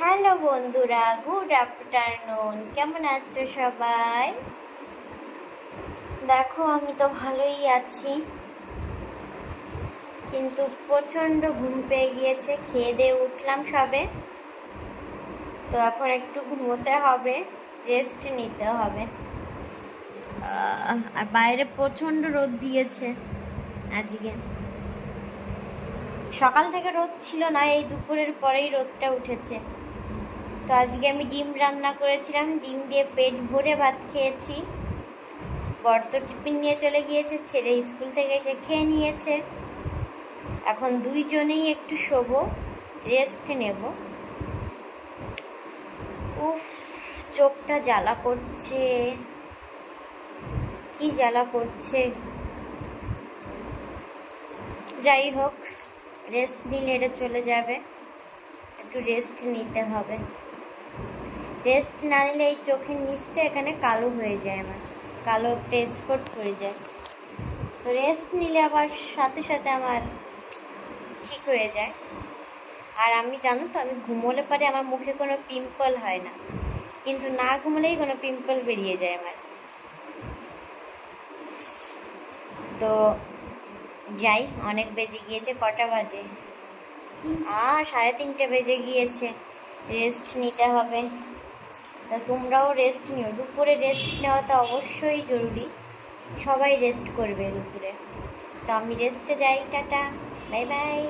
Hello বন্ধুরা, good afternoon. কেমন আছো সবাই? দেখো, আমি তো ভালোই আছি, কিন্তু প্রচণ্ড ঘুম পেয়ে গিয়েছে। খেয়ে দিয়ে উঠলাম সবে, তো এখন একটু ঘুমোতে হবে, রেস্ট নিতে হবে। আর বাইরে প্রচণ্ড রোদ দিয়েছে আজকে। সকাল থেকে রোদ ছিল না, এই দুপুরের পরেই রোদটা উঠেছে। তো আজকে আমি ডিম রান্না করেছিলাম, ডিম দিয়ে পেট ভরে ভাত খেয়েছি। বর তো টিফিন নিয়ে চলে গিয়েছে, ছেলে স্কুল থেকে এসে খেয়ে নিয়েছে। এখন দুইজনেই একটু শোবো, রেস্ট নেব। উফ, চোখটা জ্বালা করছে, কি জ্বালা করছে। যাই হোক, রেস্ট নিলে এটা চলে যাবে, একটু রেস্ট নিতে হবে। রেস্ট না নিলে এই চোখের নিচটা এখানে কালো হয়ে যায়, আমার কালো একটা স্পট পড়ে যায়। তো রেস্ট নিলে আবার সাথে সাথে আমার ঠিক হয়ে যায়। আর আমি জানো তো, আমি ঘুমোলে পরে আমার মুখে কোনো পিম্পল হয় না, কিন্তু না ঘুমোলেই কোনো পিম্পল বেরিয়ে যায় আমার। তো যাই, অনেক বেজে গিয়েছে। কটা বাজে? 3:30 বেজে গিয়েছে। রেস্ট নিতে হবে। তা তোমরাও রেস্ট নিও, দুপুরে রেস্ট নেওয়া তো অবশ্যই জরুরি। সবাই রেস্ট করবে দুপুরে। তো আমি রেস্টে যাই, টাটা, বাই বাই।